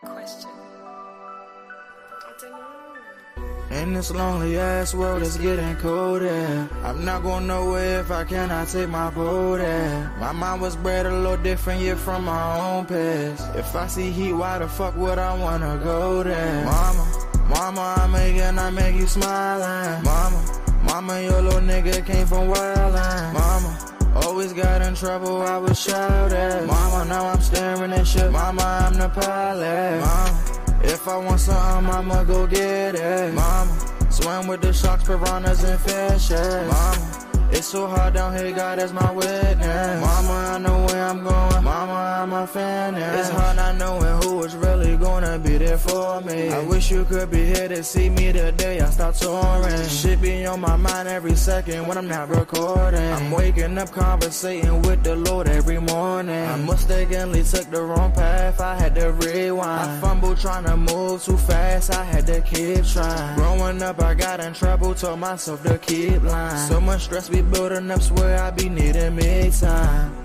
Question. In this lonely ass world, it's getting colder. I'm not going nowhere if I cannot take my boat there. My mind was bred a little different, yeah, from my own past. If I see heat, why the fuck would I wanna go there? Mama, I make you smile. Mama, your little nigga came from wildin'. Mama, always got in trouble, I was shouted. Mama, now I'm staring at shit. Mama, I'm the pilot. Mama, if I want something, I'ma go get it. Mama, swim with the sharks, piranhas, and fishes. Mama, it's so hard down here, God is my witness. Mama, I know where I'm going. Mama, I'm a fan. It's hard not knowing who is really gonna be there for me. I wish you could be here to see me the day I start touring. Shit be on my mind every second when I'm not recording. I'm waking up conversating with the Lord every morning. I mistakenly took the wrong path, I had to rewind. I fumbled trying to move too fast, I had to keep trying. Growing up, I got in trouble, told myself to keep lying. So much stress be building up, swear I be needing me time.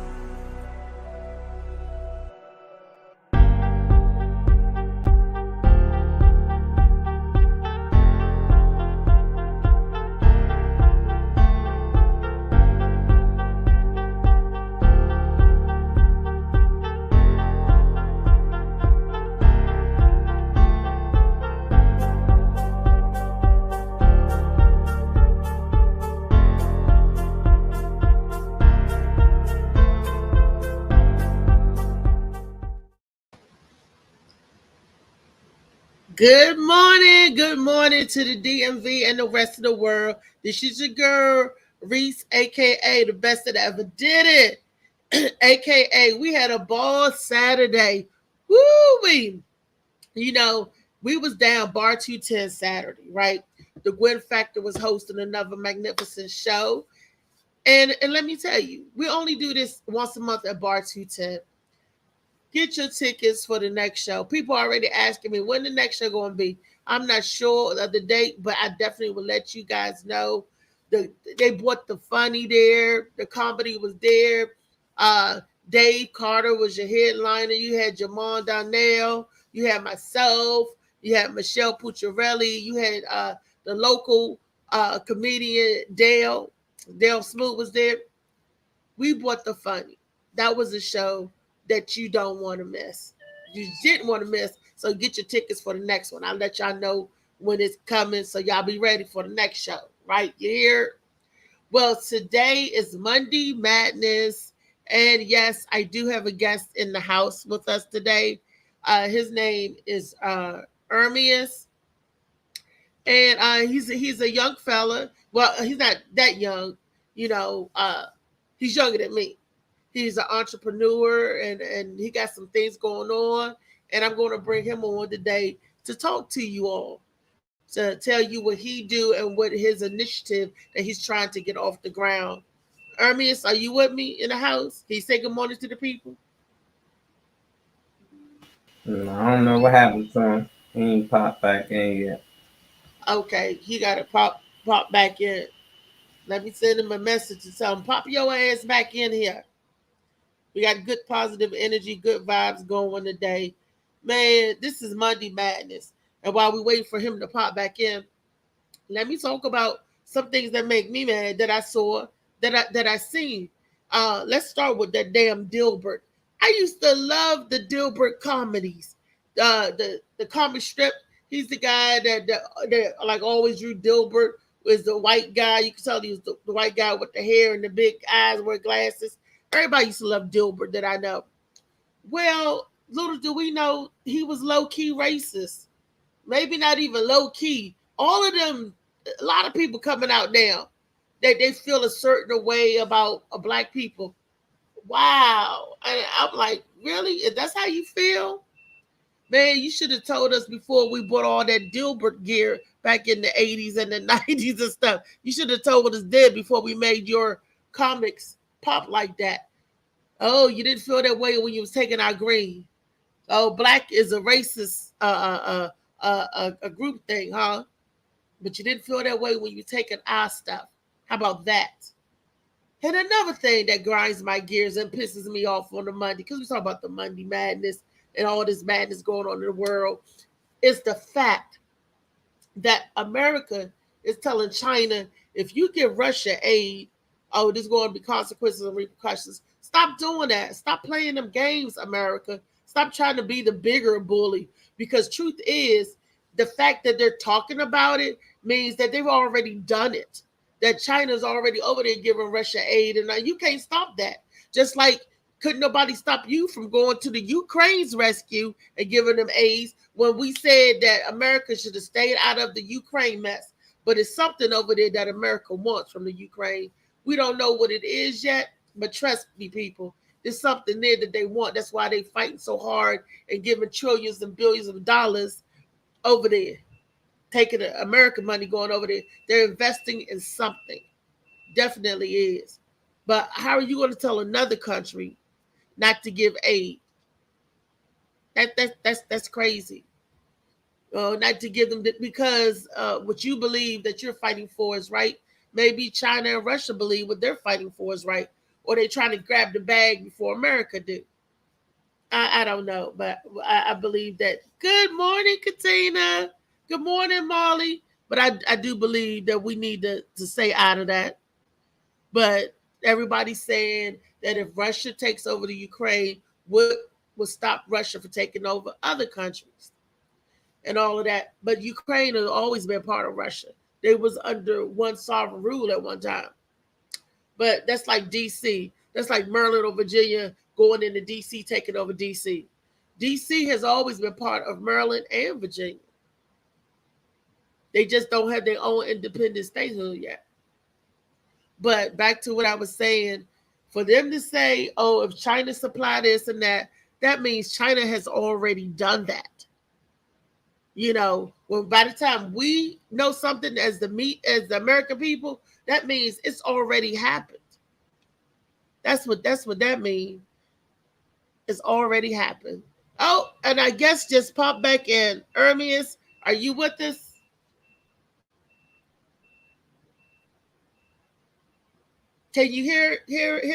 Good morning to the DMV and the rest of the world. This is your girl, REESE, aka the best that ever did it. AKA, we had a ball Saturday. Woo-wee. You know, we was down Bar 210 Saturday, right? The Gwen Factor was hosting another magnificent show. And let me tell you, we only do this once a month at Bar 210. Get your tickets for the next show. People are already asking me when the next show going to be. I'm not sure of the date, but I definitely will let you guys know. They brought the funny there. The comedy was there. Dave Carter was your headliner. You had Jamon Donnell. You had myself. You had Michelle Pucciarelli. You had the local comedian Dale Smoot was there. We brought the funny. That was a show that you don't want to miss. You didn't want to miss, so get your tickets for the next one. I'll let y'all know when it's coming, so y'all be ready for the next show, right? You hear? Well, today is Monday Madness, and yes, I do have a guest in the house with us today. His name is Ermias, and he's a young fella. Well, he's not that young, he's younger than me. He's an entrepreneur, and he got some things going on. And I'm going to bring him on today to talk to you all, to tell you what he do and what his initiative that he's trying to get off the ground. Ermias, are you with me in the house? Can you say good morning to the people? No, I don't know what happened to him. He ain't popped back in yet. Okay, he got to pop back in. Let me send him a message to tell him, pop your ass back in here. We got good positive energy, good vibes going today. Man, this is Monday Madness. And while we wait for him to pop back in, let me talk about some things that make me mad that I saw, that I seen. Let's start with that damn Dilbert. I used to love the Dilbert comedies. The comic strip. He's the guy that like always drew. Dilbert was the white guy. You can tell he was the white guy with the hair and the big eyes, wear glasses. Everybody used to love Dilbert that I know. Well, little do we know he was low-key racist. Maybe not even low-key. All of them, a lot of people coming out now that they feel a certain way about black people. Wow. And I'm like, really? If that's how you feel? Man, you should have told us before we bought all that Dilbert gear back in the 80s and the 90s and stuff. You should have told us then before we made your comics pop like that. Oh, you didn't feel that way when you was taking our green. Oh, black is a racist a group thing, huh? But you didn't feel that way when you taking our stuff. How about that? And another thing that grinds my gears and pisses me off on the Monday, because we talk about the Monday madness and all this madness going on in the world, is the fact that America is telling China, if you give Russia aid, oh, there's going to be consequences and repercussions. Stop doing that. Stop playing them games, America. Stop trying to be the bigger bully. Because truth is, the fact that they're talking about it means that they've already done it. That China's already over there giving Russia aid, and now you can't stop that. Just like couldn't nobody stop you from going to the Ukraine's rescue and giving them aid when we said that America should have stayed out of the Ukraine mess. But it's something over there that America wants from the Ukraine. We don't know what it is yet, but trust me, people, there's something there that they want. That's why they fighting so hard and giving trillions and billions of dollars over there, taking the American money going over there. They're investing in something. Definitely is. But how are you going to tell another country not to give aid? That's crazy. Not to give them because what you believe that you're fighting for is right. Maybe China and Russia believe what they're fighting for is right, or they're trying to grab the bag before America do. I don't know, but I believe that. Good morning, Katina. Good morning, Molly. But I do believe that we need to stay out of that. But everybody's saying that if Russia takes over the Ukraine, what will stop Russia from taking over other countries and all of that? But Ukraine has always been part of Russia. They was under one sovereign rule at one time. But that's like DC. That's like Maryland or Virginia going into DC, taking over DC. DC has always been part of Maryland and Virginia. They just don't have their own independent statehood yet. But back to what I was saying, for them to say, oh, if China supply this and that, that means China has already done that. You know, when by the time we know something as the American people, that means it's already happened. That's what that means. It's already happened. Oh, and I guess just pop back in. Ermias, are you with us? Can you hear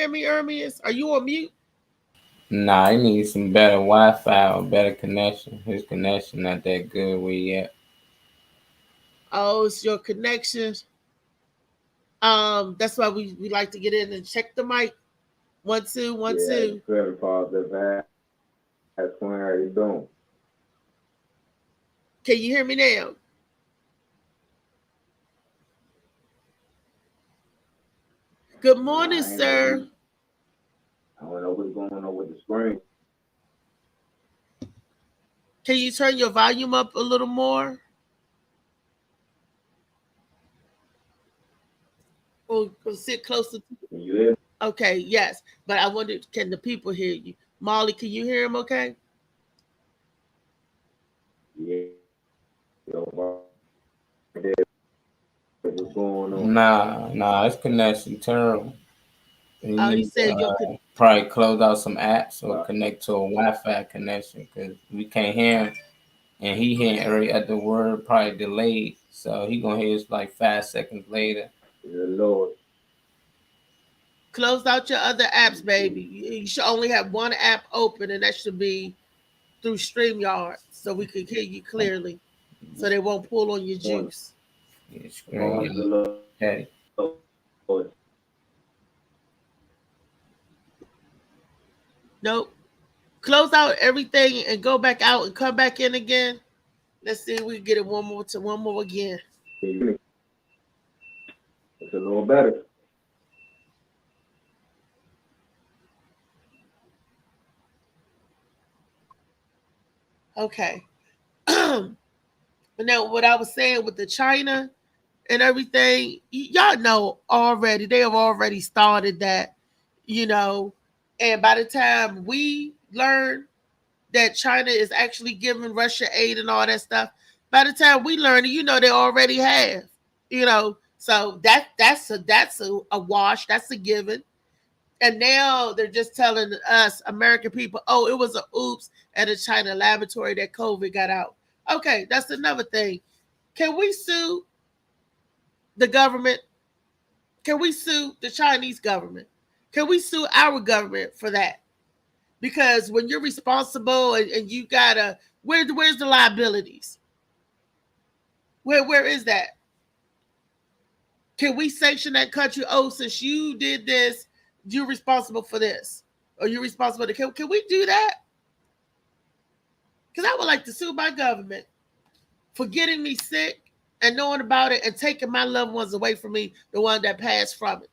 me, Ermias? Are you on mute? Nah, he needs some better Wi-Fi or better connection. His connection not that good where he at. Oh, it's your connection. That's why we like to get in and check the mic. 1 2 1 Yeah, 2. it's very positive. That's when how you doing? Can you hear me now? Good morning, Nah, I ain't know sir. I don't know what's going on with the screen. Can you turn your volume up a little more? Or sit closer to. Can you hear me? Okay, yes. But I wondered, can the people hear you? Molly, can you hear him okay? Yeah. So, what's going on? Nah, his connection terrible. He Oh, you need to said your probably close out some apps or Right. connect to a Wi-Fi connection because we can't hear him, and he hearing every other word probably delayed, so he gonna hear us like 5 seconds later. The Lord. close out your other apps, Mm-hmm. baby. You should only have one app open, and that should be through StreamYard, so we could hear you clearly, so they won't pull on your Morning. juice. Yeah, Morning, screen the Lord. hey. Nope. Close out everything and go back out and come back in again. Let's see if we can get it one more again. It's a little better. Okay. Now, what I was saying with the China and everything, y'all know already. They have already started that, you know. And by the time we learn that China is actually giving Russia aid and all that stuff, by the time we learn it, you know, they already have, you know. So that's a wash. That's a given. And now they're just telling us American people, oh, it was a oops at a China laboratory that COVID got out. Okay, that's another thing. Can we sue? the government? Can we sue the Chinese government? Can we sue our government for that? Because when you're responsible and you gotta, where's the liabilities? Where is that? Can we sanction that country? Oh, since you did this, you're responsible for this, or you're responsible to. Can we do that? Because I would like to sue my government for getting me sick and knowing about it and taking my loved ones away from me, the one that passed from it.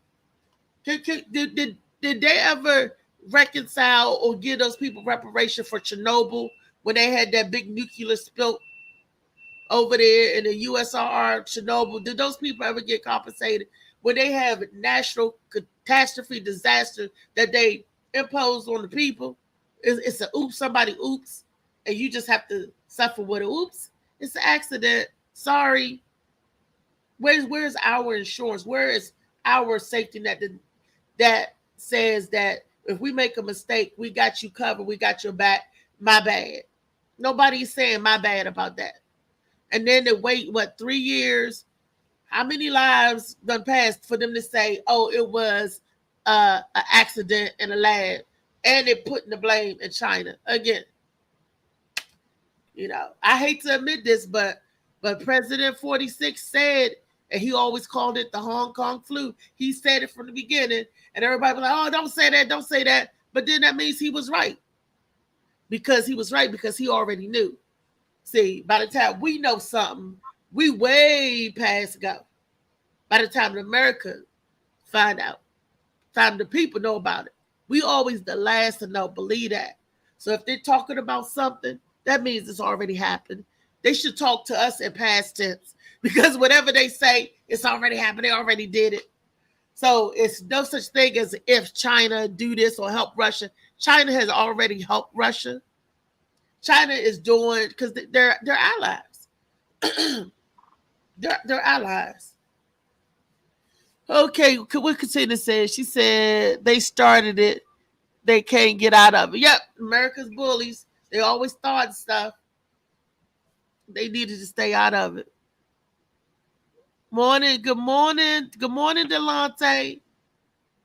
Did they ever reconcile or give those people reparation for Chernobyl when they had that big nuclear spill over there in the USSR, Chernobyl? Did those people ever get compensated when they have national catastrophe disaster that they impose on the people? It's a oops, somebody oops, and you just have to suffer with it. Oops, it's an accident. Sorry. Where's our insurance? Where is our safety net that says that if we make a mistake, we got you covered, we got your back? My bad. Nobody's saying my bad about that. And then they wait, 3 years? How many lives done passed for them to say, oh, it was an accident in a lab, and they're putting the blame in China again? I hate to admit this, but President 46 said, and he always called it the Hong Kong flu. He said it from the beginning, and everybody was like, oh, don't say that, don't say that. But then that means he was right. Because he already knew. See, by the time we know something, we way past go. By the time America find out, time the people know about it, we always the last to know. Believe that. So if they're talking about something, that means it's already happened. They should talk to us in past tense, because whatever they say, it's already happened. They already did it. So it's no such thing as if China do this or help Russia. China has already helped Russia. China is doing, because they're allies. they're allies. Okay, what Katina said? She said they started it. They can't get out of it. Yep, America's bullies. They always start stuff. They needed to stay out of it. Morning, good morning, Delonte.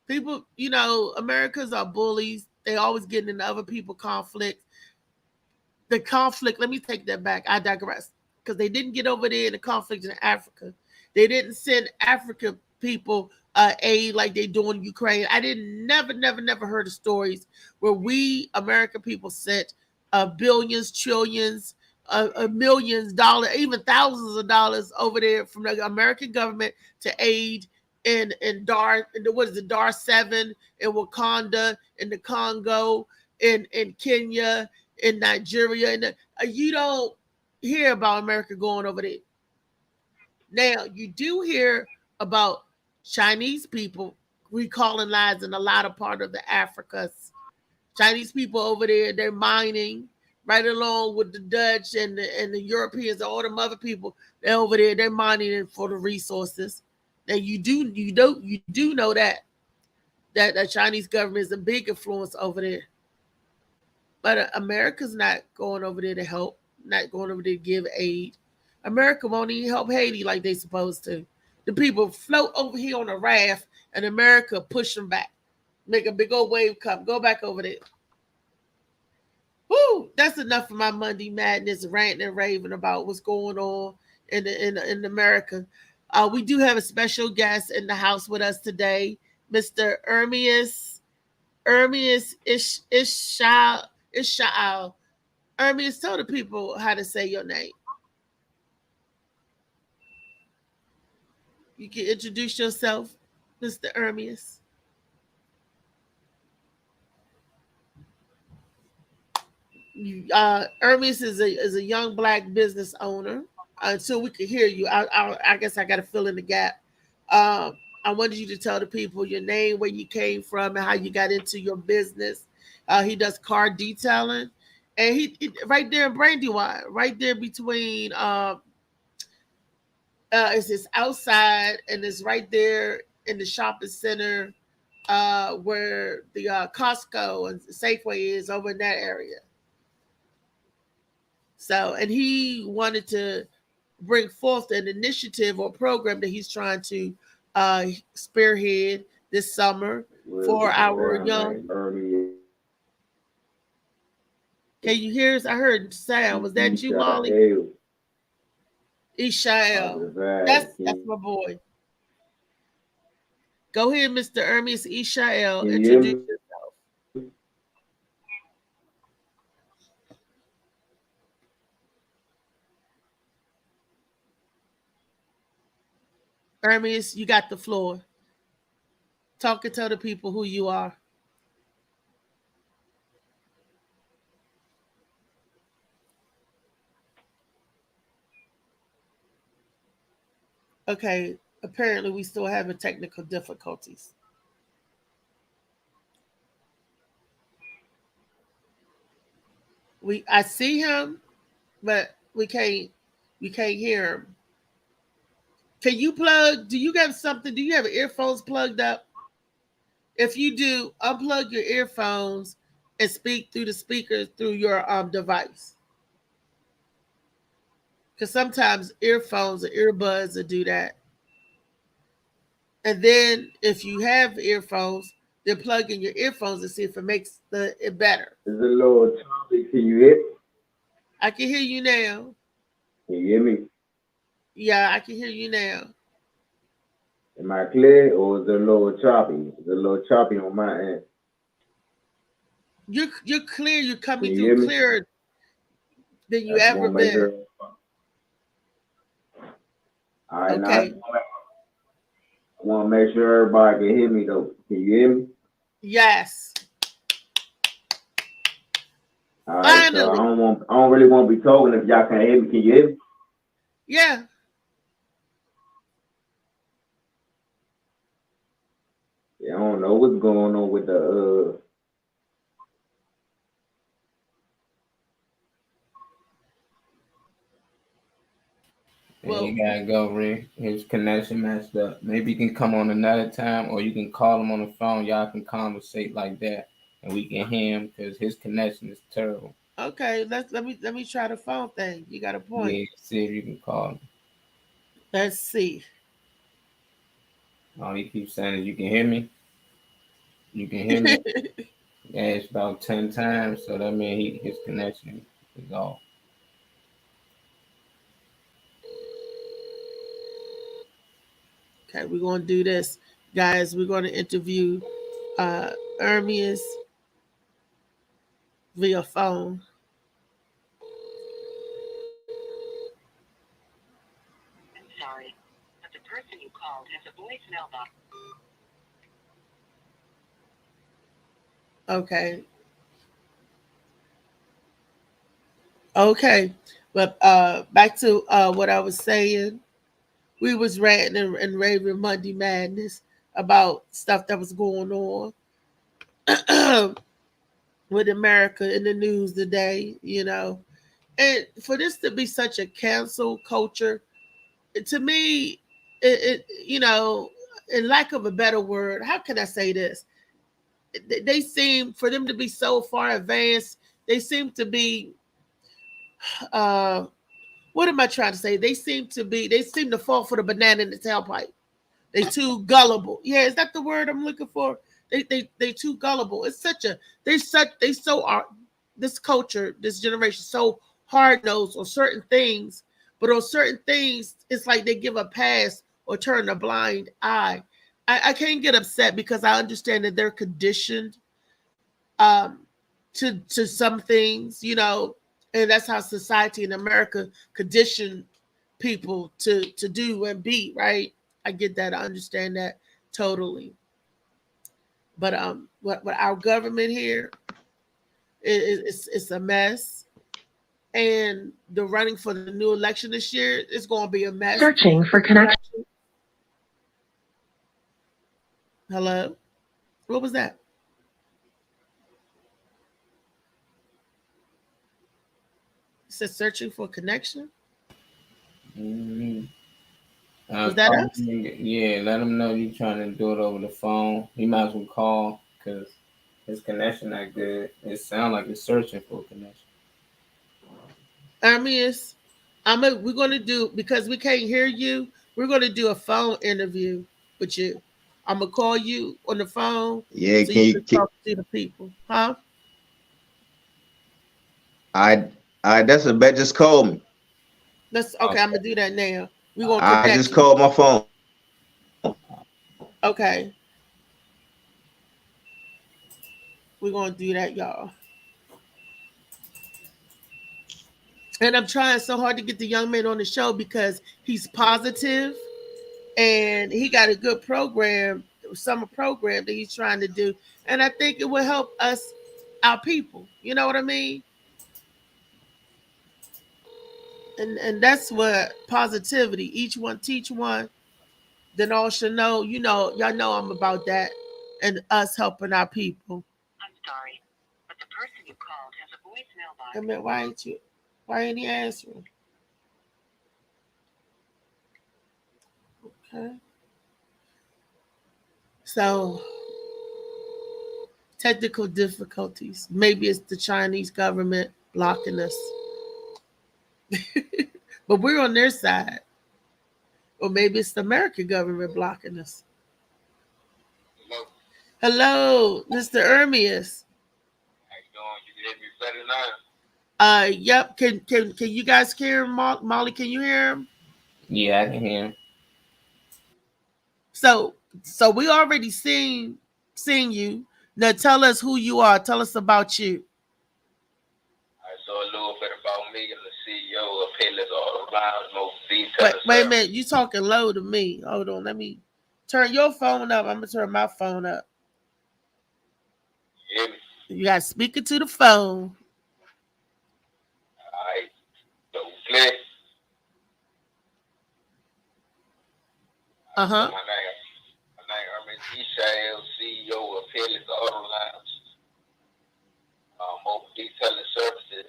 People, Americans are bullies. They always getting into other people's conflicts. The conflict, let me take that back. I digress. Because they didn't get over there in the conflict in Africa. They didn't send African people aid like they do in Ukraine. I never heard of stories where we American people sent billions, trillions, millions dollars, even thousands of dollars over there from the American government to aid in Dar 7, in Wakanda, in the Congo, in Kenya, in Nigeria, and you don't hear about America going over there. Now you do hear about Chinese people recolonizing a lot of part of the Africas. Chinese people over there, they're mining right along with the Dutch and the Europeans and all them other people. They're over there, they're mining for the resources. Now you do know that the Chinese government is a big influence over there. But America's not going over there to help, not going over there to give aid. America won't even help Haiti like they supposed to. The people float over here on a raft, and America push them back. Make a big old wave come. Go back over there. Woo! That's enough for my Monday madness, ranting and raving about what's going on in America. We do have a special guest in the house with us today, Mr. Ermias Isha'al. Ermias, tell the people how to say your name. You can introduce yourself, Mr. Ermias. Ermias is a young Black business owner. Until we can hear you, I guess I got to fill in the gap. I wanted you to tell the people your name, where you came from, and how you got into your business. He does car detailing, and he right there in Brandywine, right there between. It's outside, and it's right there in the shopping center, where the Costco and Safeway is, over in that area. So, and he wanted to bring forth an initiative or program that he's trying to spearhead this summer for What's our going young. down, man? Ernie Can you hear us? I heard sound. Was that you, Molly? Ishael. Ishael. Positive. That's my boy. Go ahead, Mr. Ermias Ishael. Can you hear Introduce me? yourself. Ermias, you got the floor. Talk and tell the people who you are. Okay. Apparently, we still having technical difficulties. I see him, but we can't hear him. Can you plug? Do you have something? Do you have earphones plugged up? If you do, unplug your earphones and speak through the speakers through your device. Because sometimes earphones or earbuds will do that. And then if you have earphones, then plug in your earphones and see if it makes it better. It's a little choppy. Can you hear me? I can hear you now. Can you hear me? Yeah, I can hear you now. Am I clear or is it a little choppy? Is it a little choppy on my end? You're clear. You're Can coming you through hear me? clearer than I you just ever want to make been. sure. All right, now Okay. I want to make sure everybody can hear me though. Can you hear me? Yes. All right, so Finally. I don't really want to be talking if y'all can't hear me. Can you hear me? Yeah. Yeah, I don't know what's going on with the And Well, he gotta go, Rick. His connection messed up. Maybe you can come on another time, or you can call him on the phone. Y'all can conversate like that, and we can hear him because his connection is terrible. okay. Let me try the phone thing. You got a point. Yeah, see if you can call him. Let's see. All he keeps saying is, "You can hear me. You can hear me." Yeah, it's about 10 times, so that means his connection is off. Okay, we're gonna do this, guys. We're gonna interview uh Ermias via phone. Sorry, but the person you called has a voicemail box. Okay. Okay. But back to what I was saying. We was ranting and raving Monday Madness about stuff that was going on with America in the news today, And for this to be such a cancel culture, to me, in lack of a better word, how can I say this? They seem, for them to be so far advanced, they seem to be, uh, what am I trying to say? They seem to fall for the banana in the tailpipe. They too gullible. Yeah, is that the word I'm looking for? They too gullible. It's such a they so are this culture, this generation so hard nosed on certain things, but on certain things it's like they give a pass or turn a blind eye. I can't get upset because I understand that they're conditioned um to some things, and that's how society in America condition people to do and be, right? I get that. I understand that totally. But what our government here it's a mess, and the running for the new election this year is going to be a mess. Searching for connection. Hello, what was that? It said searching for connection. Mm-hmm. Was that us? Yeah, let him know you trying to do it over the phone. He might as well call because his connection not good. It sounds like it's searching for a connection. Armius, We're gonna do, because we can't hear you. We're gonna do a phone interview with you. I'm gonna call you on the phone Yeah, so can you can you? talk to the people, huh? I that's a bet. Just call me. That's okay. I'm Okay. gonna do that now. We're gonna I just connect you. called my phone. Okay, we're gonna do that, y'all. And I'm trying so hard to get the young man on the show because he's positive and he got a good program, summer program that he's trying to do. And I think it will help us, our people. You know what I mean? And that's what positivity. Each one teach one, then all should know. You know, y'all know I'm about that, and us helping our people. I'm sorry, but the person you called has a voicemail I box. mean, why ain't you? Why ain't he answering? Okay. So technical difficulties. Maybe it's the Chinese government blocking us, but we're on their side. Or maybe it's the American government blocking us. Hello. Hello, Mr. Ermias. How you doing? You can hear me better now? Yep. Can you guys hear him? Molly? Can you hear him? Yeah, I can hear him. So we already seen you. Now tell us who you are. Tell us about you. All right, so a little bit about me. I'm the CEO of Payless Auto Lounge, most Wait, detailing wait a service. minute. You talking low to me. Hold on. Let me turn your phone up. I'm gonna turn my phone up. You hear me? You got to speak it to the phone. All right. So Click. Uh So huh. my name Herman Ishael, CEO of Payless Auto Lounge, mobile detailing services.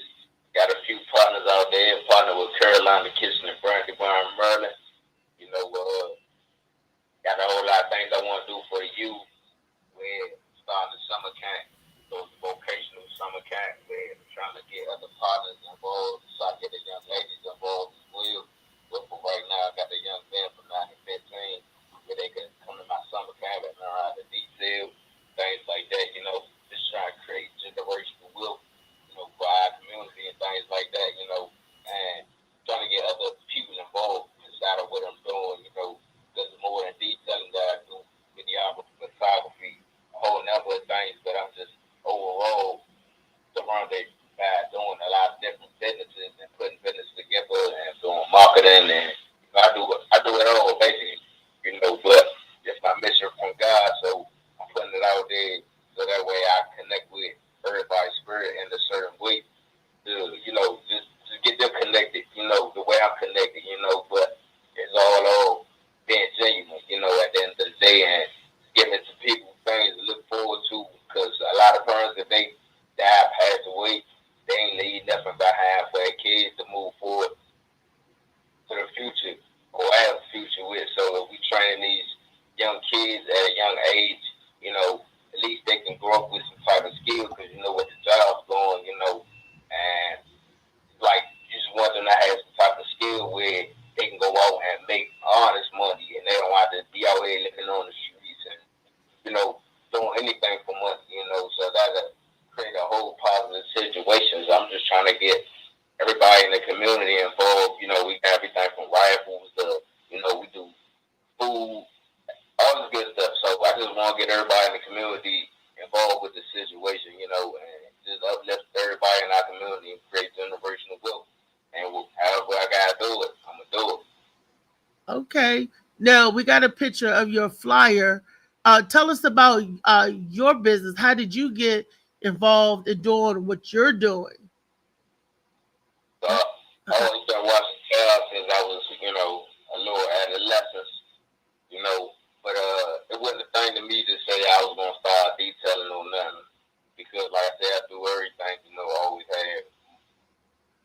Got a few partners out there. Partner with Carolina Kitchen and Brandy Barn Merlin. You know, got a whole lot of things I want to do for the youth. We're starting the summer camp, so it's vocational summer camp. We're trying to get other partners involved, so I get the young ladies involved as well. But for right now, I got the young men from 9 to 15 where they can come to my summer camp and learn how to detail, things like that, you know, just trying to create generational wealth, you know, for our community and things like that, you know, and trying to get other people involved inside of what I'm doing, you know, because more than detailing that I do videography, photography, a whole number of things, but I'm just overall surrounded by doing a lot of different businesses and putting business together and doing marketing and you know, I do it all basically, you know, but it's my mission from God, so I'm putting it out there so that way I connect with everybody's spirit in a certain way to, you know, just get them connected, you know, the way I'm connected, you know, but it's all being genuine, you know, at the end of the day and giving to people things to look forward to because a lot of parents, if they die, pass away, they ain't leave nothing behind for their kids to move forward to the future or have a future with. So if we train these young kids at a young age, you know, at least they can grow up with some type of skill because you know what the job's going, you know, and like you just want them to have some type of skill where they can go out and make honest money and they don't have to be out here living on the streets and you know doing anything for money, you know. So that create a whole positive situation. So I'm just trying to get everybody in the community involved. You know, we got everything from rifles to you know we do food, all this good stuff. So I just want to get everybody in the community involved with the situation, you know, and just uplift everybody in our community and create generational wealth. And however I gotta do it, I'm gonna do it. Okay. Now we got a picture of your flyer. Tell us about your business. How did you get involved in doing what you're doing? So I always been watching child since I was, you know, a little adolescent, you know. But it wasn't a thing to me to say I was gonna start detailing or nothing. Because like I said, I do everything, you know, I always had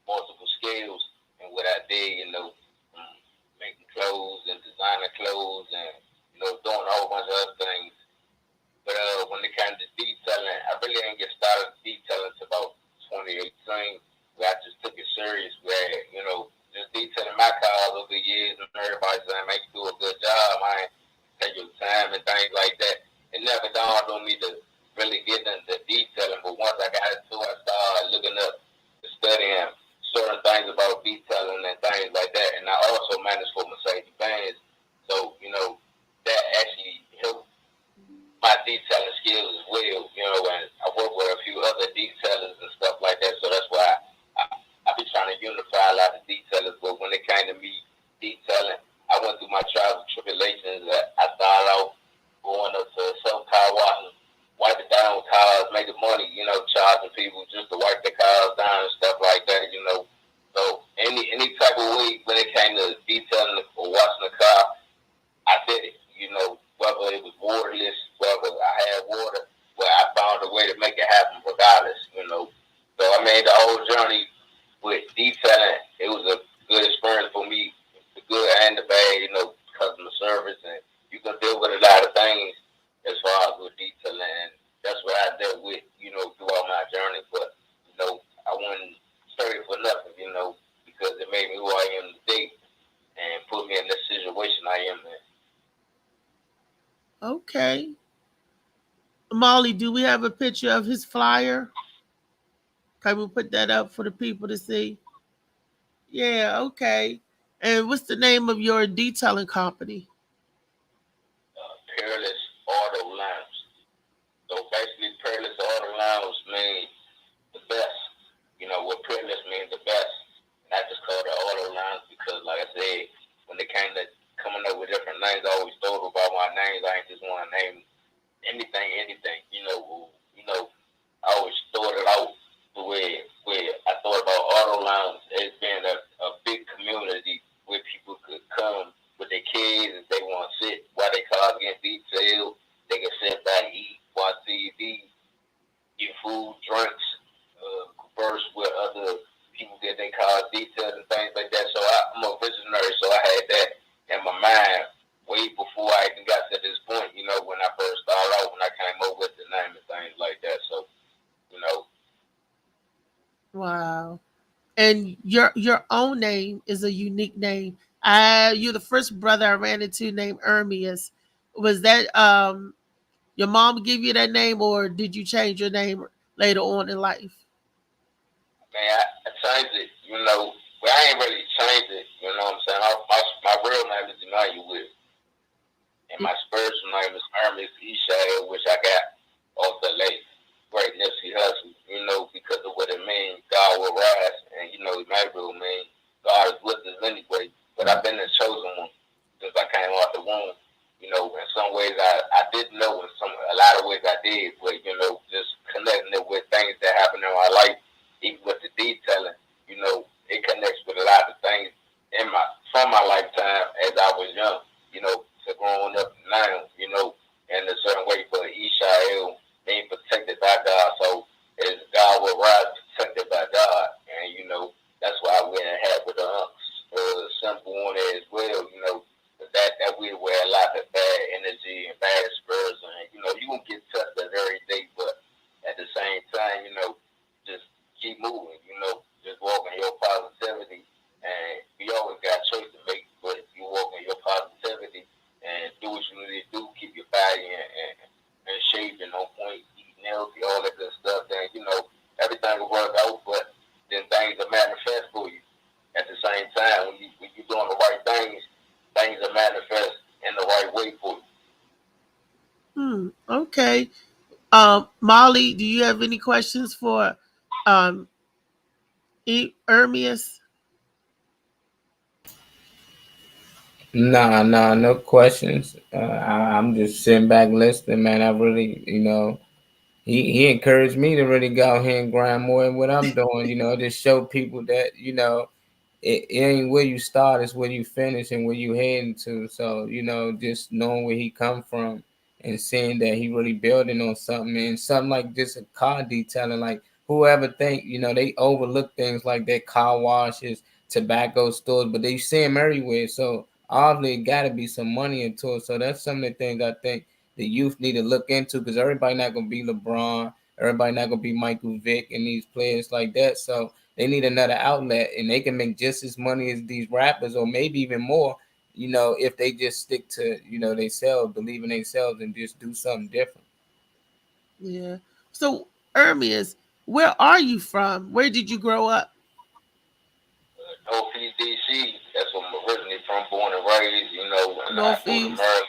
multiple skills and what I did, you know, making clothes and designing clothes and, you know, doing a whole bunch of other things. But when it came to detailing, I really didn't get started detailing until about 2018. Where I just took it serious, where you know, just detailing like that. It never dawned on me to really get into detailing, but once I got into it, I started looking up, studying certain things about detailing and things like that. And I also managed for Mercedes Benz, so that actually helped my detailing skills as well. And I work with a few other detailers and stuff like that, so that's why I be trying to unify a lot of detailers. But when it came to me detailing, I went through my trials and tribulations. I started out going up to some car wash, wiping down cars, making money, charging people just to wipe the cars down and stuff like that. So any type of way when it came to detailing or washing the car, I did it. Whether it was waterless, whether I had water, well, I found a way to make it happen regardless. So I made the whole journey with detailing. It was a good experience for me, the good and the bad, customer service, and you can deal with a lot of things as far as with detailing, and that's what I dealt with, throughout my journey. But, I wasn't sorry for nothing, because it made me who I am today and put me in this situation I am in. Okay. Molly, do we have a picture of his flyer? Can we put that up for the people to see? Yeah, okay. And what's the name of your detailing company? Peerless Auto Lounge. So basically, Peerless Auto Lounge means the best. What Peerless means the best. And I just call it Auto Lounge because, like I said, when it came to coming up with different names, I always thought about my names. I ain't just want to name anything. I always thought it out the where I thought about Auto Lounge as being a big community where people could come with their kids if they want to sit while their cars get detailed. They can sit back, eat, watch TV, get food, drinks, converse with other people, get their cars detailed and things like that. So I'm a visionary, so I had that in my mind way before I even got to this point, when I first started out, when I came up with the name and things like that. So, you know, Wow. And your own name is a unique name. You're the first brother I ran into named Ermias. Was that your mom give you that name, or did you change your name later on in life? man, I changed it, but I ain't really changed it, you know what I'm saying? My real name is Emmanuel, and my spiritual name is Hermes Ishael, which I got off the late great Nipsey Hussle, because of what it means, God will rise, and Emmanuel means God is with us anyway. But I've been the chosen one since I came out the womb. In some ways I didn't know, in a lot of ways I did, but just connecting it with things that happen in my life, even with the detailing, it connects with a lot of things from my lifetime as I was young, to growing up now, in a certain way. But Ishael being protected by God, so as God will rise protected by God, and that's why I went and had with the symbol on it as well. That we wear a lot of bad energy and bad spirits, and you won't get tested every day, but at the same time, just keep moving, just walk in your positivity, and you always got a choice to make, but you walk in your positivity and do what you need to do, keep your body and shape and on point, eating healthy, all that good stuff, then everything will work out, but then things will manifest for you at the same time. When you're doing the right things will manifest in the right way for you. Okay. Molly, do you have any questions for um Ermias? Nah, nah, no questions. I'm just sitting back listening, man. I really, he encouraged me to really go out here and grind more in what I'm doing. Just show people that it ain't where you start, it's where you finish and where you heading to. So just knowing where he come from and seeing that he really building on something and something like just a car detailing. Like whoever think they overlook things like that, car washes, tobacco stores, but they see them everywhere. So obviously, it got to be some money into it. So that's some of the things I think the youth need to look into because everybody not gonna be LeBron, everybody not gonna be Michael Vick and these players like that. So they need another outlet, and they can make just as money as these rappers, or maybe even more. if they just stick to, themselves, believe in themselves, and just do something different. Yeah. So, Ermias, where are you from? Where did you grow up? Northeast DC. That's where I'm originally from, born and raised. And I moved to Northeast. Maryland.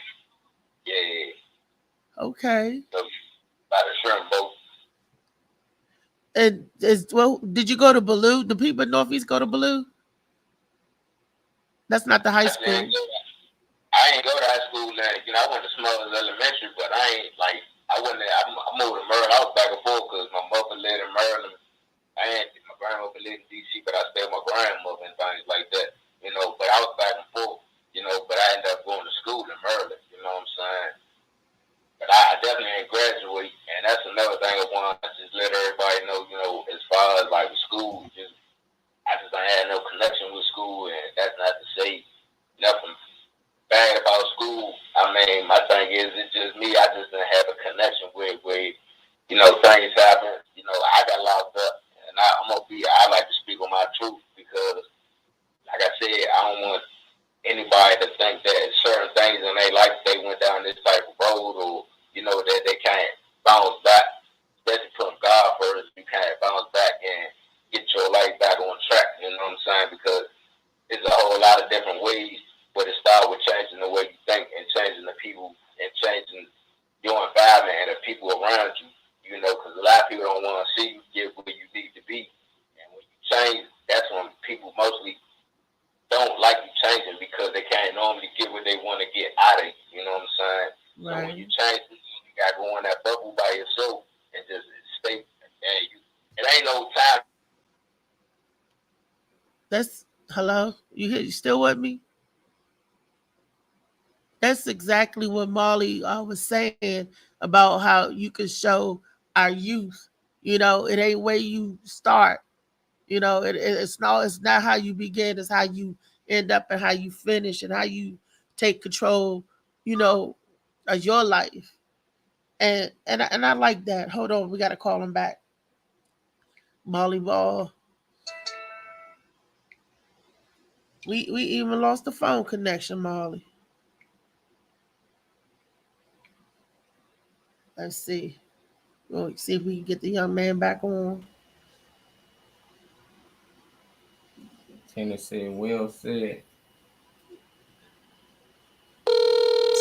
Yeah. Okay. So by the shrimp boat. And did you go to Baloo? The people in Northeast go to Baloo? That's not the high Actually, school. I ain't go to high school now. I went to Smothers Elementary, but I ain't like I went there. I moved to Maryland. I was back and forth because my mother lived in Maryland. My grandmother lived in DC, but I stayed with my grandmother and things like that. But I was back and forth. But I ended up going to school in Maryland. You know what I'm saying? But I definitely ain't graduate, and that's another thing I want to just let everybody know. As far as like school, I just don't have no connection with school, and that's not to say nothing bad about school. I mean, my thing is, it's just me. I just didn't have a connection with where, things happen. I got locked up, and I like to speak on my truth because, like I said, I don't want anybody to think that certain things in their life, they went down this type of road or, that they can't bounce back, especially from God first. You can't bounce back and get your life back on track, you know what I'm saying? Because there's a whole lot of different ways, but it starts with changing the way you think and changing the people and changing your environment and the people around you, because a lot of people don't want to see you get where you need to be. And when you change, that's when people mostly don't like you changing because they can't normally get what they want to get out of you. You know what I'm saying? Right. So when you change, you got to go in that bubble by yourself and just stay. And it ain't no time. That's hello. You still with me? That's exactly what Molly was saying about how you can show our youth. It ain't where you start. It's not how you begin. It's how you end up and how you finish and how you take control. You know, of your life. And I like that. Hold on, we got to call him back. Molly Ball. We even lost the phone connection, Molly. Let's see. We'll see if we can get the young man back on. Tennessee Will said.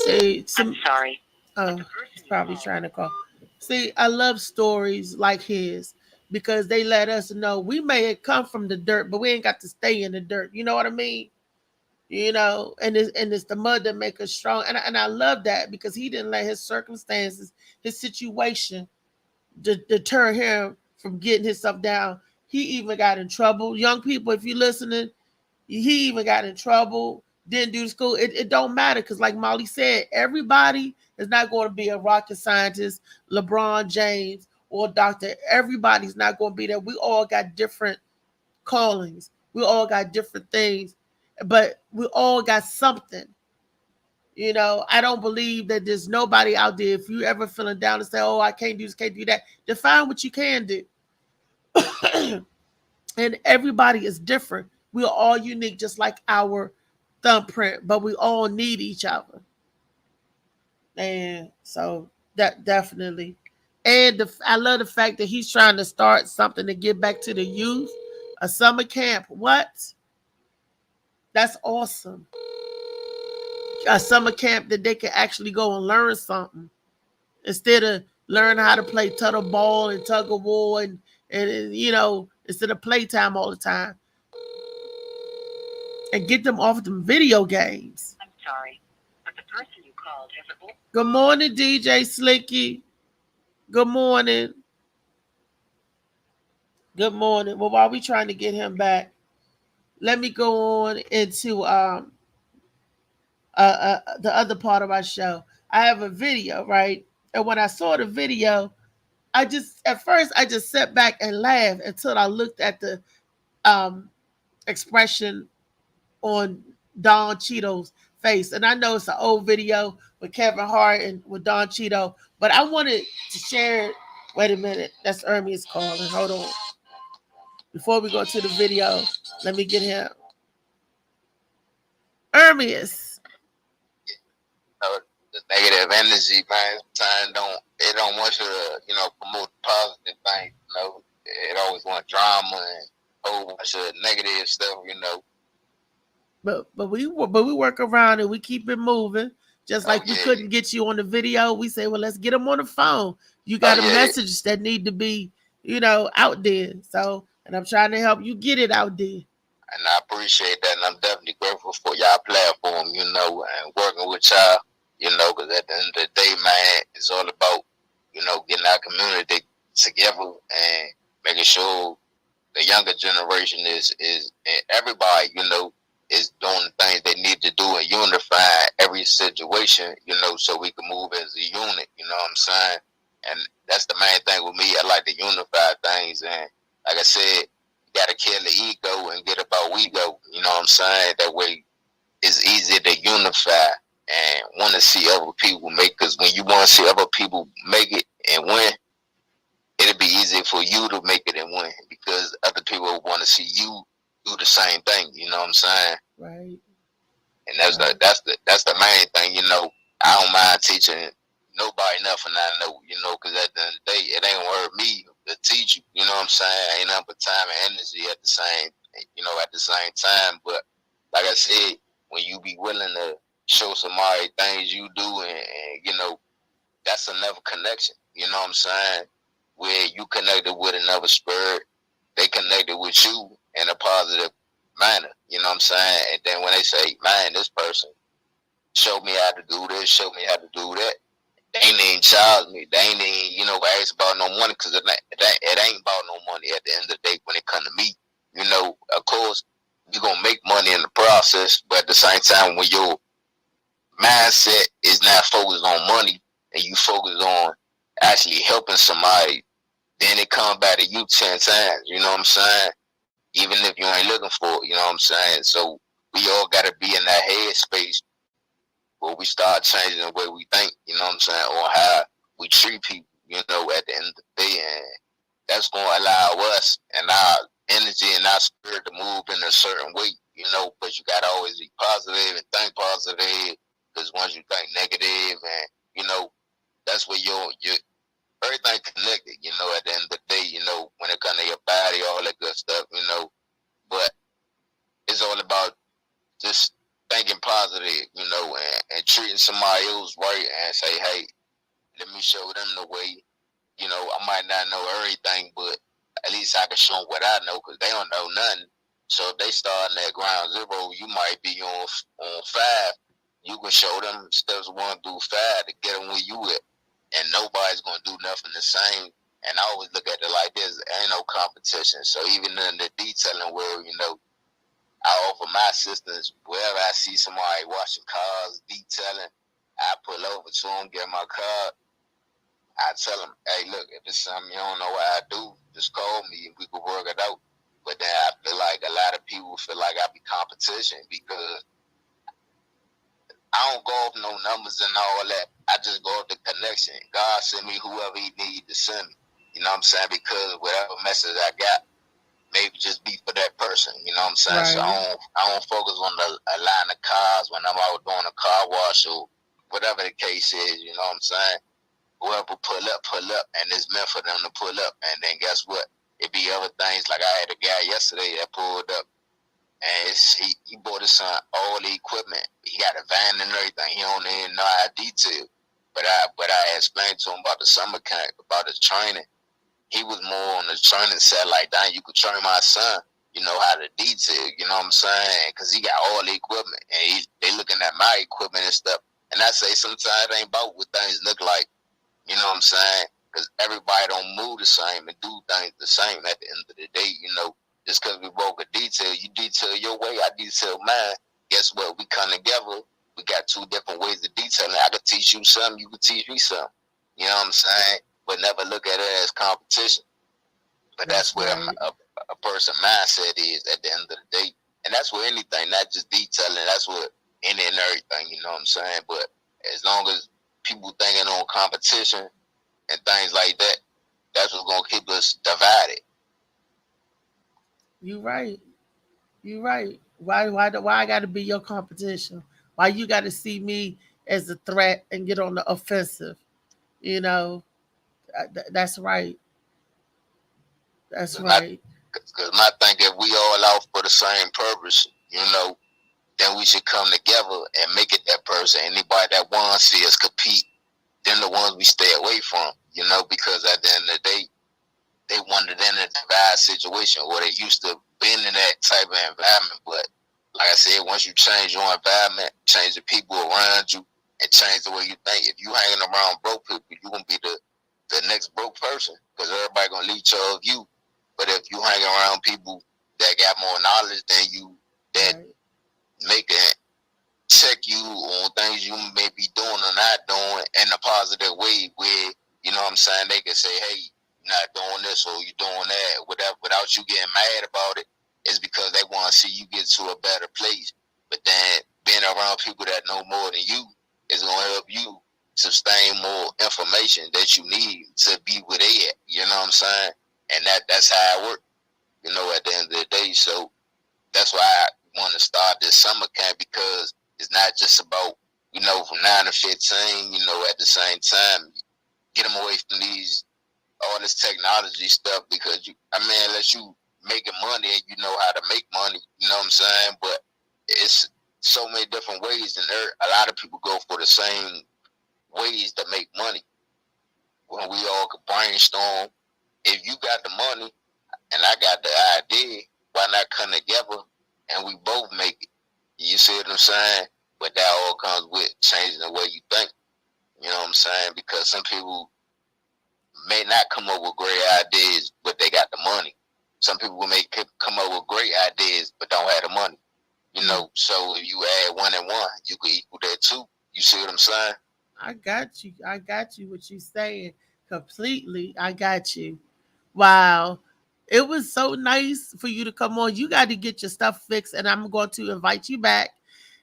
See, I'm sorry. oh, he's probably trying to call. See, I love stories like his because they let us know we may have come from the dirt, but we ain't got to stay in the dirt. You know what I mean? And it's the mud that make us strong. And I love that because he didn't let his circumstances, his situation, deter him from getting himself down. He even got in trouble. Young people, if you're listening, he even got in trouble. Didn't do school. It don't matter because, like Molly said, everybody is not going to be a rocket scientist, LeBron James, or doctor. Everybody's not going to be there. We all got different callings. We all got different things, but we all got something. I don't believe that there's nobody out there. If you ever feeling down and say, "Oh, I can't do this, can't do that," define what you can do. And everybody is different. We're all unique, just like our thumbprint, but we all need each other. And so that definitely. And I love the fact that he's trying to start something to give back to the youth, a summer camp. What? That's awesome. A summer camp that they can actually go and learn something instead of learn how to play tuttle ball and tug of war and instead of playtime all the time. And get them off them video games. I'm sorry, but the person you called has a... Good morning, DJ Slicky. Good morning. Good morning. Well, while we trying to get him back, let me go on into the other part of our show. I have a video, right? And when I saw the video, at first I just sat back and laughed until I looked at the um, expression on Don Cheeto's face. And I know it's an old video with Kevin Hart and with Don Cheeto, but I wanted to share it. Wait a minute. That's Ermias calling. Hold on. Before we go to the video, let me get him. Ermias. negative energy, man. Sometimes don't want you to, promote positive things. It always want drama and a whole bunch of negative stuff. But we work around it. We keep it moving. Just Oh like we yeah, couldn't get you on the video, we say, well, let's get them on the phone. You oh got a yeah, message that need to be, out there. So, and I'm trying to help you get it out there. and I appreciate that, and I'm definitely grateful for y'all platform, and working with y'all, because at the end of the day, man, it's all about, getting our community together and making sure the younger generation is and everybody, is doing the things they need to do and unify every situation, so we can move as a unit, you know what I'm saying? And that's the main thing with me. I like to unify things, and like I said, you gotta kill the ego and get about we go, you know what I'm saying? That way it's easy to unify and want to see other people make, because when you want to see other people make it and win, it'll be easy for you to make it and win, because other people want to see you do the same thing. You know what I'm saying? Right. And that's the main thing. I don't mind teaching nobody nothing I know. Because at the end of the day, it ain't gonna hurt me to teach you. You know what I'm saying? Ain't nothing but time and energy at the same. At the same time. But like I said, when you be willing to show somebody things you do, and that's another connection. You know what I'm saying? Where you connected with another spirit, they connected with you in a positive manner. You know what I'm saying? And then when they say, man, this person showed me how to do this, showed me how to do that, they ain't even charge me. They ain't even, ask about no money, because it ain't about no money at the end of the day when it come to me. Of course, you're going to make money in the process, but at the same time, when your mindset is not focused on money and you focus on actually helping somebody, then it comes back to you 10 times. You know what I'm saying? Even if you ain't looking for it, you know what I'm saying? So we all got to be in that headspace where we start changing the way we think, you know what I'm saying, or how we treat people, at the end of the day. And that's going to allow us and our energy and our spirit to move in a certain way, but you got to always be positive and think positive, because once you think negative, and, that's where your everything connected, at the end of the day, when it comes to your body, all that good stuff. But it's all about just thinking positive, and treating somebody else right, and say, hey, let me show them the way. I might not know everything, but at least I can show them what I know, because they don't know nothing. So if they starting at ground zero, you might be on 5. You can show them steps 1 through 5 to get them where you at, and nobody's gonna do nothing the same. And I always look at it like this: there ain't no competition. So even in the detailing world, I offer my assistance wherever I see somebody washing cars, detailing. I pull over to them, get my card. I tell them, hey, look, if it's something you don't know what I do, just call me and we can work it out. But then I feel like a lot of people feel like I be competition, because I don't go off no numbers and all that. I just go off the connection. God send me whoever he need to send me. You know what I'm saying? Because whatever message I got, maybe just be for that person. You know what I'm saying? So Right. I don't focus on a line of cars when I'm out doing a car wash or whatever the case is. You know what I'm saying? Whoever pull up, and it's meant for them to pull up. And then guess what? It be other things. Like I had a guy yesterday that pulled up, and he bought his son all the equipment. He got a van and everything. He don't even know how to detail. But I explained to him about the summer camp, about his training. He was more on the training side, like, dang, you could train my son, how to detail, you know what I'm saying? Because he got all the equipment, and they looking at my equipment and stuff. And I say sometimes it ain't about what things look like, you know what I'm saying? Because everybody don't move the same and do things the same at the end of the day, Just because we broke a detail, you detail your way, I detail mine. Guess what? We come together. We got 2 different ways of detailing. I could teach you something, you could teach me something. You know what I'm saying? But never look at it as competition. But that's where Right. a person mindset is at the end of the day. And that's where anything, not just detailing, that's what any and everything, you know what I'm saying? But as long as people thinking on competition and things like that, that's what's going to keep us divided. You right. You right. Why I got to be your competition? Why you got to see me as a threat and get on the offensive. You know, that's right. That's Cause my, right. cause my thing, if we all out for the same purpose, then we should come together and make it that person. Anybody that wants to see us compete, then the ones we stay away from, because at the end of the day, they wanted in a bad situation where they used to been in that type of environment. But like I said, once you change your environment, change the people around you, and change the way you think, if you hanging around broke people, you're gonna be the next broke person because everybody gonna leech off you. But if you hang around people that got more knowledge than you, that Right. make it check you on things you may be doing or not doing in a positive way where, what I'm saying, they can say, hey, you're not doing this or you're doing that, whatever, without you getting mad about it. It's because they want to see you get to a better place. But then being around people that know more than you is going to help you sustain more information that you need to be where they at. You know what I'm saying? And that's how it works, at the end of the day. So that's why I want to start this summer camp because it's not just about, from 9 to 15, at the same time, get them away from all this technology stuff because, unless you making money and you know how to make money, you know what I'm saying? But it's so many different ways and a lot of people go for the same ways to make money. When we all could brainstorm, if you got the money and I got the idea, why not come together and we both make it? You see what I'm saying? But that all comes with changing the way you think. You know what I'm saying? Because some people may not come up with great ideas, but they got the money. Some people may come up with great ideas, but don't have the money. So if you add 1 and 1, you could equal that 2. You see what I'm saying? I got you. I got you. What you saying completely. I got you. Wow. It was so nice for you to come on. You got to get your stuff fixed, and I'm going to invite you back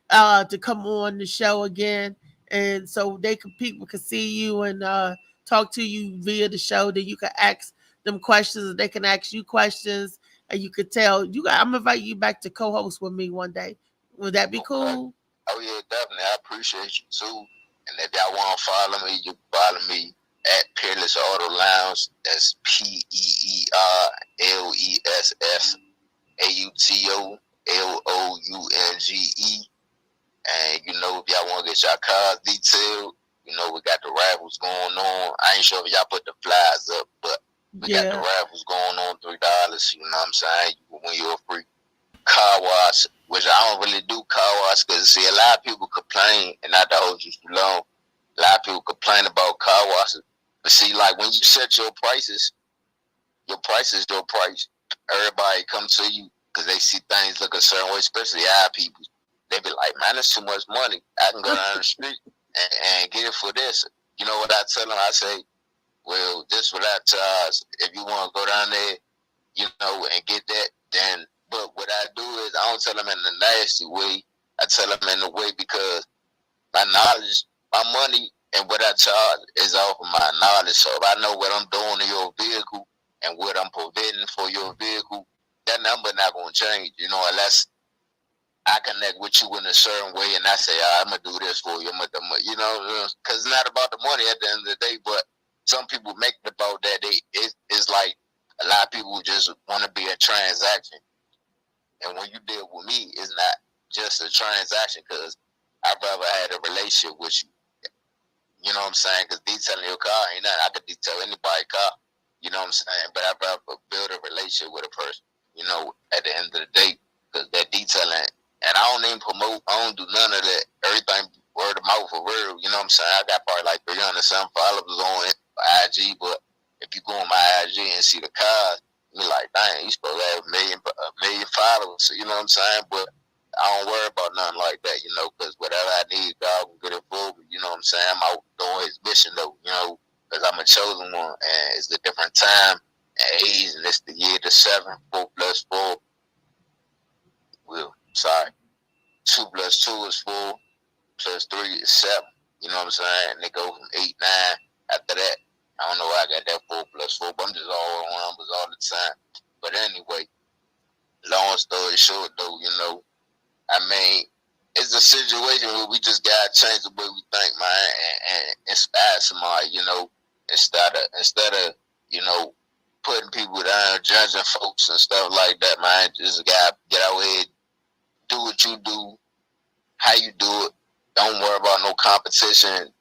to come on the show again, and so people can see you and talk to you via the show. That you can ask them questions, and they can ask you questions, and you could tell you. I'm gonna invite you back to co-host with me one day. Would that be Okay. cool? Oh, yeah, definitely. I appreciate you, too. And if y'all want to follow me, you can follow me at Peerless Auto Lounge. That's PeerlessAutoLounge. And, if y'all want to get y'all cars detailed, we got the raffles going on. I ain't sure if y'all put the flyers up, but we got the Yeah. raffles going on, $3. You know what I'm saying? When you're a free car wash, which I don't really do car wash because, see, a lot of people complain, and not to hold you too long, a lot of people complain about car washes. But see, like when you set your price is your price. Everybody come to you because they see things look a certain way, especially our people. They be like, man, that's too much money. I can go down the street and get it for this. You know what I tell them? I say, well, this what I charge. If you want to go down there, and get that, then, but what I do is I don't tell them in the nasty way. I tell them in the way because my knowledge, my money, and what I charge is off of my knowledge. So if I know what I'm doing to your vehicle and what I'm providing for your vehicle, that number not going to change, unless I connect with you in a certain way and I say, I'm going to do this for you. Because it's not about the money at the end of the day, but some people make it about that. It's like a lot of people just want to be a transaction. And when you deal with me, it's not just a transaction because I'd rather have a relationship with you. You know what I'm saying? Because detailing your car ain't nothing. I could detail anybody's car. You know what I'm saying? But I'd rather build a relationship with a person, at the end of the day. Because that detailing, and I don't even promote, I don't do none of that. Everything word of mouth for real. You know what I'm saying? I got probably like 300 some followers on it, IG, but if you go on my IG and see the cars, you're like, dang, you supposed to have a million followers. You know what I'm saying? But I don't worry about nothing like that, because whatever I need, God will get it for me. You know what I'm saying? I'm out doing his mission, though, because I'm a chosen one, and it's a different time and age, and it's the year the 7, 4 plus 4. Well, sorry, 2 plus 2 is 4, plus 3 is 7. You know what I'm saying? And they go from 8, 9. After that, I don't know why I got that 4 plus 4, but I'm just all on numbers all the time. But anyway, long story short, though, I mean, it's a situation where we just gotta change the way we think, man, and inspire somebody, you know, instead of you know putting people down, judging folks and stuff like that, man. Just gotta get out here, do what you do, how you do it. Don't worry about no competition.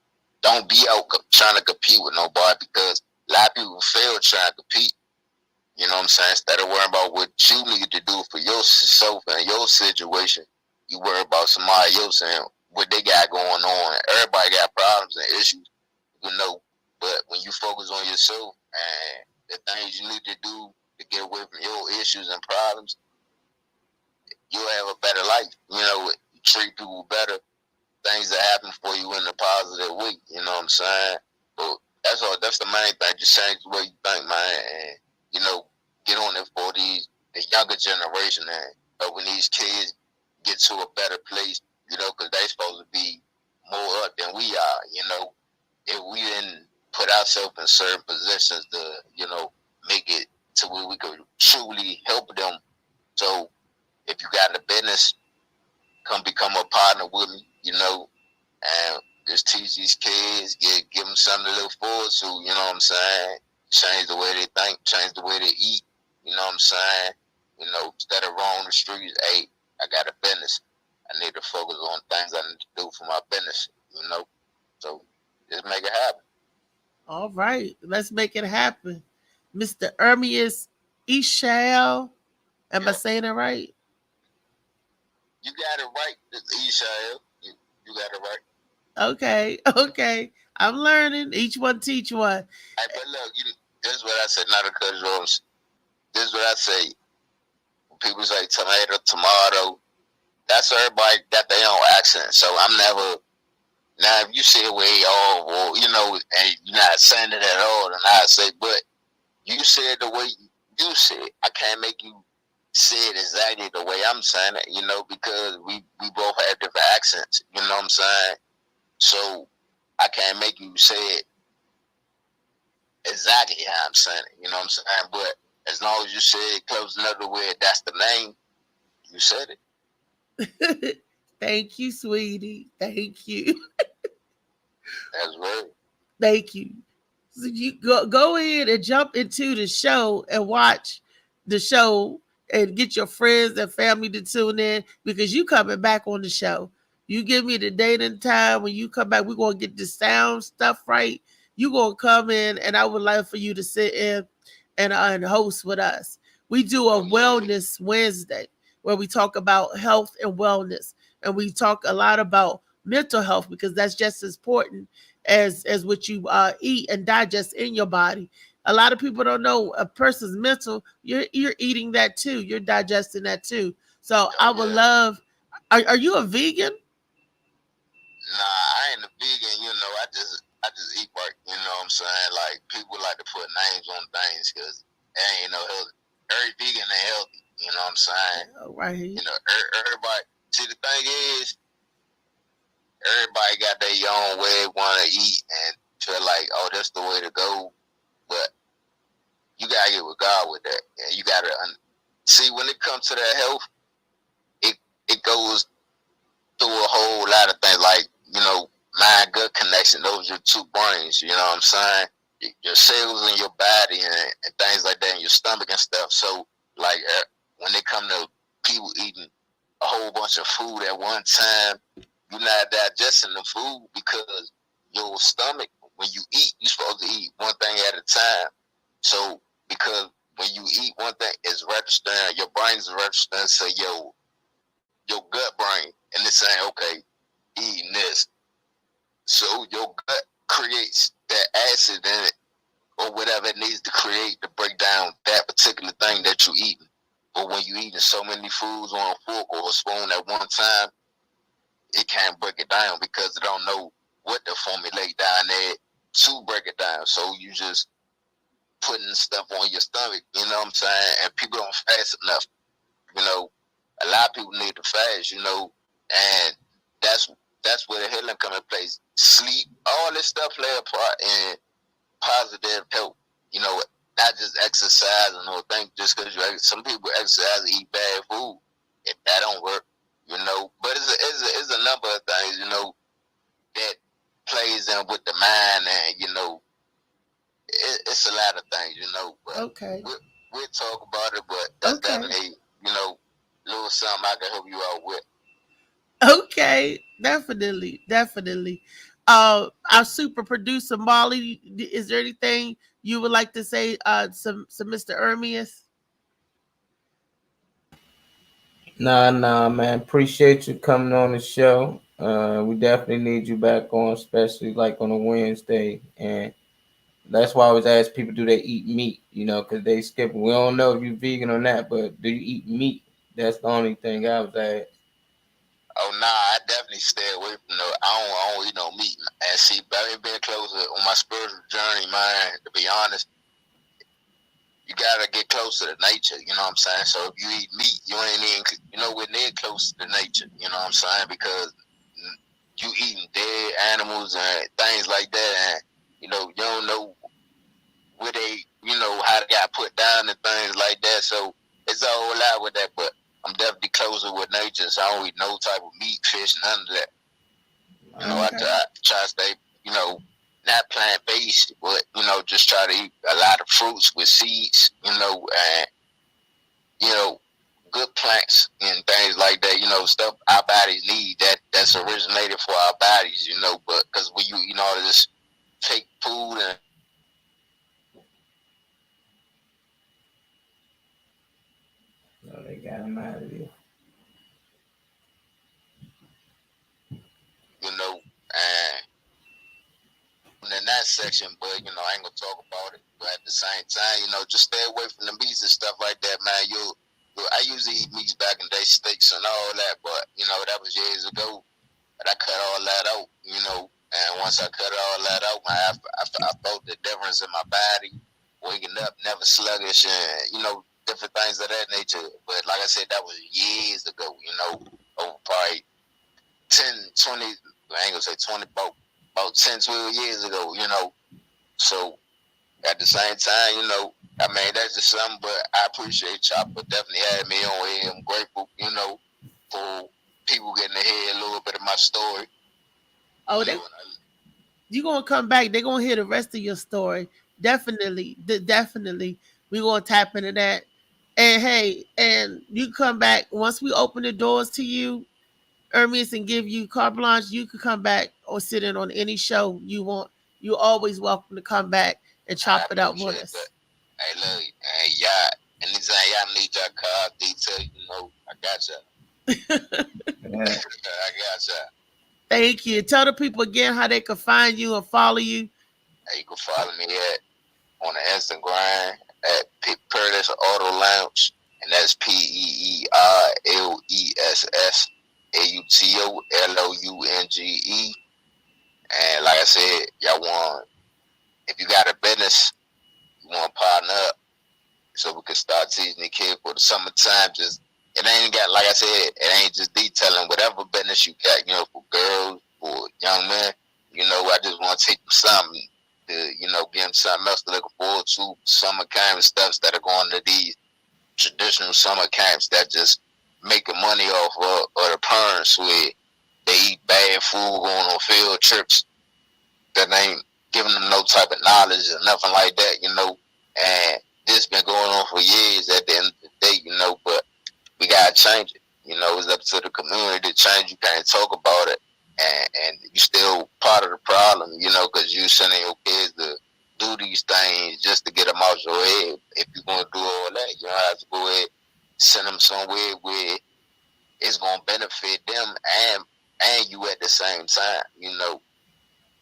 Don't be out trying to compete with nobody because a lot of people fail trying to compete. You know what I'm saying? Instead of worrying about what you need to do for yourself and your situation, you worry about somebody else and what they got going on. Everybody got problems and issues, you know. But when you focus on yourself and the things you need to do to get away from your issues and problems, you'll have a better life. You know, you treat people better. Things that happen for you in a positive way. You know what I'm saying? But that's all. That's the main thing. Just change the way you think, man, and you know, get on it for the younger generation, and when these kids get to a better place, you know, because they supposed to be more up than we are. You know, if we didn't put ourselves in certain positions to, you know, make it to where we could truly help them. So if you got a business, come become a partner with me, you know, and just teach these kids, give them something to look forward to, you know what I'm saying? Change the way they think, change the way they eat, you know what I'm saying? You know, instead of roaming the streets, hey, I got a business. I need to focus on things I need to do for my business, you know? So just make it happen. All right, let's make it happen. Mr. Ermias Ishal. Am I Yep. saying it right? You got it right, Ishael. You got it right. Okay, okay. I'm learning. Each one teach one. Hey, but look, this is what I said, not to cut you off. This is what I say. When people say tomato, that's everybody got their own accent. So I'm never, now if you say way off or, you know, and you're not saying it at all, then I say, but you say it the way you say it. I can't make you say it exactly the way I'm saying it, you know, because we both have different accents, you know what I'm saying? So I can't make you say it exactly how I'm saying it, you know what I'm saying? But as long as you say it close enough to where that's the name, you said it. Thank you, sweetie. Thank you. That's right. Thank you. So you go ahead and jump into the show and watch the show and get your friends and family to tune in because you coming back on the show. You give me the date and time when you come back. We're gonna get the sound stuff right. You gonna come in, and I would like for you to sit in and host with us. We do a Wellness Wednesday where we talk about health and wellness, and we talk a lot about mental health because that's just as important as what you eat and digest in your body. A lot of people don't know a person's mental. You're eating that too. You're digesting that too. So I would love. Are you a vegan? Nah, I ain't a vegan, you know. I just eat right, you know what I'm saying? Like people like to put names on things because it ain't no healthy. Every vegan ain't healthy, you know what I'm saying? Right. You know, everybody. See, the thing is, everybody got their own way they want to eat and feel like, oh, that's the way to go. But you gotta get with God with that, and you gotta see when it comes to that health, it goes through a whole lot of things, like, you know, mind gut connection. Those are your two brains, you know what I'm saying? Your cells in your body and things like that in your stomach and stuff. So like when they come to people eating a whole bunch of food at one time, you're not digesting the food because your stomach, when you eat, you're supposed to eat one thing at a time. So because when you eat one thing, it's registering, your brain's registering, so your gut brain, and it's saying, okay, eating this. So your gut creates that acid in it or whatever it needs to create to break down that particular thing that you're eating. But when you're eating so many foods on a fork or a spoon at one time, it can't break it down because it don't know what to formulate down there to break it down. So you just putting stuff on your stomach, you know what I'm saying? And people don't fast enough. You know, a lot of people need to fast, you know, and that's where the healing come in place. Sleep, all this stuff play a part in positive health. You know, not just exercise and no thing. Just because some people exercise and eat bad food, if that don't work, you know. But it's a number of things, you know, that plays in with the mind, and you know, it's a lot of things, you know. But Okay. we'll talk about it. But that's Okay. definitely, you know, a little something I can help you out with. Okay. Definitely. Definitely. Our super producer Molly, is there anything you would like to say? Some Mr. Ermias. Nah, man. Appreciate you coming on the show. We definitely need you back on, especially like on a Wednesday. And that's why I always ask people, do they eat meat? You know, because they skip. We don't know if you're vegan or not, but do you eat meat? That's the only thing I was asked. Oh nah, I definitely stay away from no. I don't eat no meat. And see, by being closer on my spiritual journey, man. To be honest, you gotta get closer to nature. You know what I'm saying? So if you eat meat, you ain't even we're near close to nature. You know what I'm saying? Because you eating dead animals and things like that, and you know you don't know where they, you know, how they got put down and things like that. So it's a whole lot with that. But I'm definitely closer with nature, so I don't eat no type of meat, fish, none of that. You know, I Okay. try to stay, you know, not plant based, but you know, just try to eat a lot of fruits with seeds, you know, and you know, good plants and things like that. You know, stuff our bodies need that's originated for our bodies. You know, but because when you know all this fake food and So they got him out of there. you know, and in that section, but you know, I ain't gonna talk about it. But at the same time, you know, just stay away from the meats and stuff like that, man. I usually eat meats back in day, steaks and all that, but you know, that was years ago. But I cut all that out, you know. And once I cut all that out, I felt the difference in my body, waking up, never sluggish, and you know, different things of that nature. But like I said, that was years ago, you know, over probably 10, 20, I ain't gonna say 20, about 10, 12 years ago, you know. So at the same time, you know, I mean, that's just something, but I appreciate Chopper definitely had me on here. I'm grateful, you know, for people getting to hear a little bit of my story, Oh, you they know. you gonna come back. They're gonna hear the rest of your story. Definitely, definitely. We gonna tap into that. And hey, and you come back once we open the doors to you, Hermes, and give you carte blanche. You can come back or sit in on any show you want. You're always welcome to come back and I chop it up with appreciate that. us. Hey, look, hey, y'all, anytime y'all need your car detail, you know, I got y'all. Yeah. I got y'all. Thank you. Tell the people again how they can find you and follow you. Hey, you can follow me on the Instagram at Curtis Auto Lounge, and that's PEERLESSAUTOLOUNGE. And like I said, y'all want, if you got a business, you want to partner up so we can start teaching the kid for the summertime. Just it ain't got, like I said, it ain't just detailing whatever business you got, you know, for girls, for young men. You know, I just want to take them something to, you know, give them something else to look forward to. Summer camp stuff that are going to these traditional summer camps that just making money off of, or the parents where they eat bad food, going on field trips that ain't giving them no type of knowledge or nothing like that, you know. And this been going on for years at the end of the day, you know, but we gotta change it. You know, it's up to the community to change. You can't talk about it, and you still part of the problem, you know, because you sending your kids to do these things just to get them out your head. If you're gonna do all that, you don't have to go ahead send them somewhere where it's gonna benefit them and you at the same time, you know.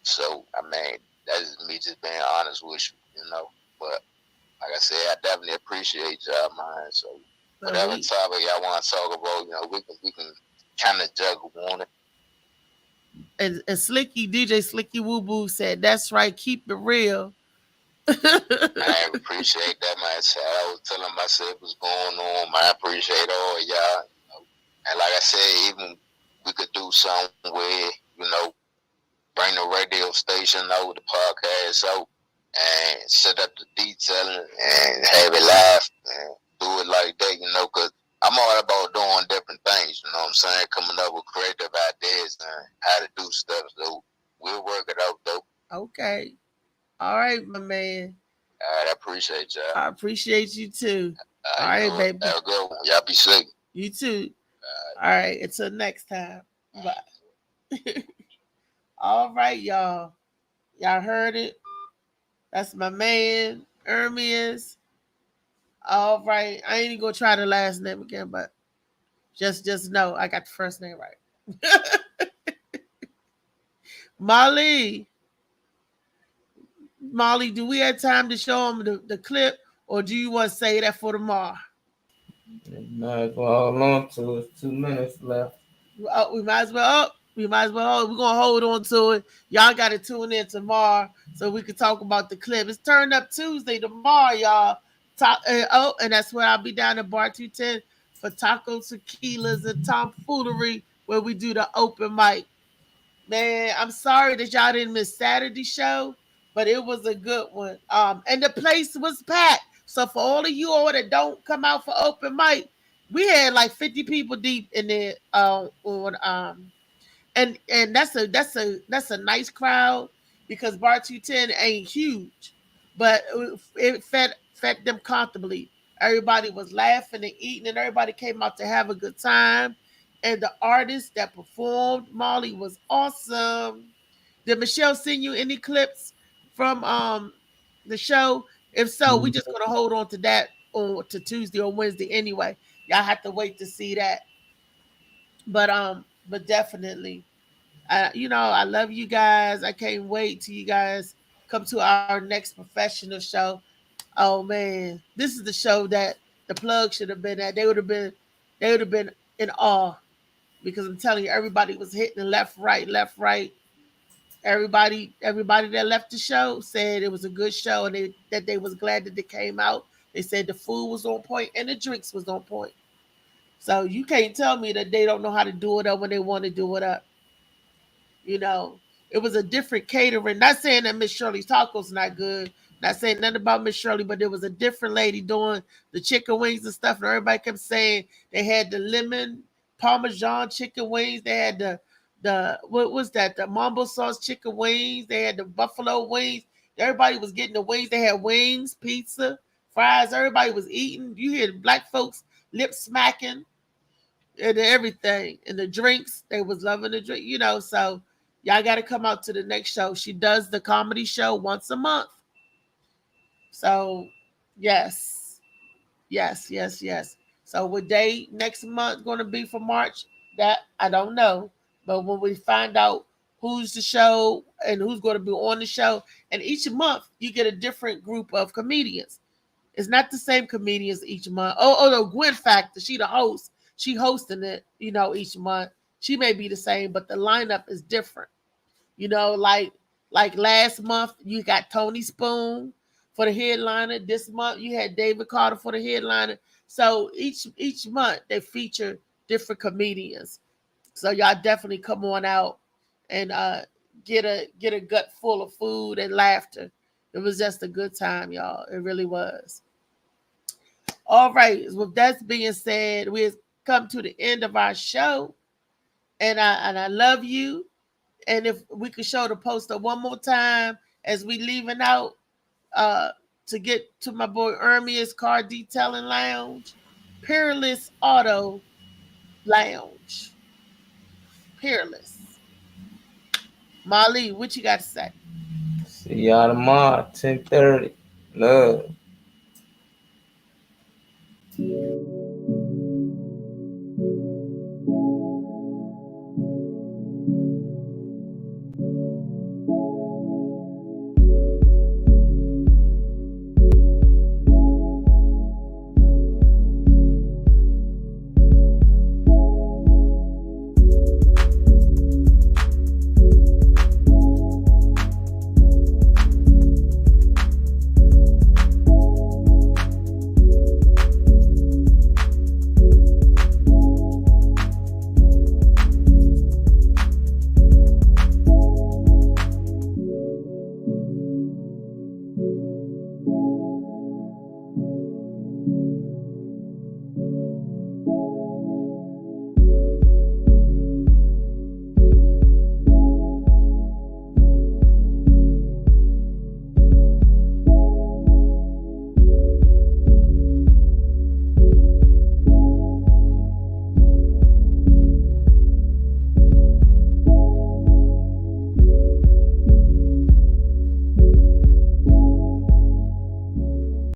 So I mean, that's me just being honest with you, you know. But like I said, I definitely appreciate y'all, man. So Well, whatever we topic y'all want to talk about, you know, we can kind of juggle on it. and Slicky DJ Slicky Woo Boo said that's right. Keep it real. I appreciate that, man. So I was telling myself what's going on, man. I appreciate all of y'all, you know. And like I said, even we could do something where, you know, bring the radio station out, the podcast out, and set up the detailing and have it live and do it like that, you know, because I'm all about doing different things. You know what I'm saying? Coming up with creative ideas and how to do stuff. So we'll work it out though. Okay. All right, my man. All right, I appreciate y'all. I appreciate you too. All You right, know, baby. have a good one. Y'all be safe. You too. All right. Until next time. Bye. All right, y'all. Y'all heard it. That's my man, Ermias. All right. I ain't even gonna try the last name again, but just know I got the first name right. Molly. Molly, do we have time to show them the clip, or do you want to say that for tomorrow? Might as well hold on to it. 2 minutes left. We might as well. We might as well. We're gonna hold on to it. Y'all got to tune in tomorrow so we can talk about the clip. It's Turn Up Tuesday tomorrow, y'all. And that's where I'll be down at Bar 210 for tacos, tequilas, and tomfoolery, where we do the open mic. Man, I'm sorry that y'all didn't miss Saturday show, but it was a good one. And the place was packed. So for all of you all that don't come out for open mic, we had like 50 people deep in there on and that's a nice crowd because Bar 210 ain't huge, but it fed them comfortably. Everybody was laughing and eating, and everybody came out to have a good time. And the artist that performed, Molly, was awesome. Did Michelle send you any clips from the show? If so, we just gonna hold on to that on to Tuesday or Wednesday anyway. Y'all have to wait to see that. But definitely I love you guys. I can't wait till you guys come to our next professional show. Oh man, this is the show that the plug should have been at. They would have been in awe because I'm telling you, everybody was hitting left, right, left, right. Everybody that left the show said it was a good show and that they was glad that they came out. They said the food was on point and the drinks was on point. So you can't tell me that they don't know how to do it up when they want to do it up. You know, it was a different catering. Not saying that Miss Shirley's tacos not good. Not saying nothing about Miss Shirley, but there was a different lady doing the chicken wings and stuff, and everybody kept saying they had the lemon parmesan chicken wings. They had the what was that? The mambo sauce chicken wings. They had the buffalo wings. Everybody was getting the wings. They had wings, pizza, fries. Everybody was eating. You hear the black folks lip smacking and everything. And the drinks, they was loving the drink, so y'all got to come out to the next show. She does the comedy show once a month. So, yes, yes, yes, yes. So, what day next month going to be for March? That I don't know. But when we find out who's the show and who's going to be on the show, and each month you get a different group of comedians. It's not the same comedians each month. Oh, no, Gwen Factor, she the host. She hosting it, each month. She may be the same, but the lineup is different. Like last month you got Tony Spoon for the headliner. This month you had David Carter for the headliner. So each month they feature different comedians. So y'all definitely come on out and get a gut full of food and laughter. It was just a good time, y'all. It really was. All right. With that being said, we have come to the end of our show, and I love you. And if we could show the poster one more time as we leaving out, uh, to get to my boy Ermia's Car Detailing Lounge, Peerless Auto Lounge, Peerless. Molly, what you got to say? See y'all tomorrow, 10:30. Love.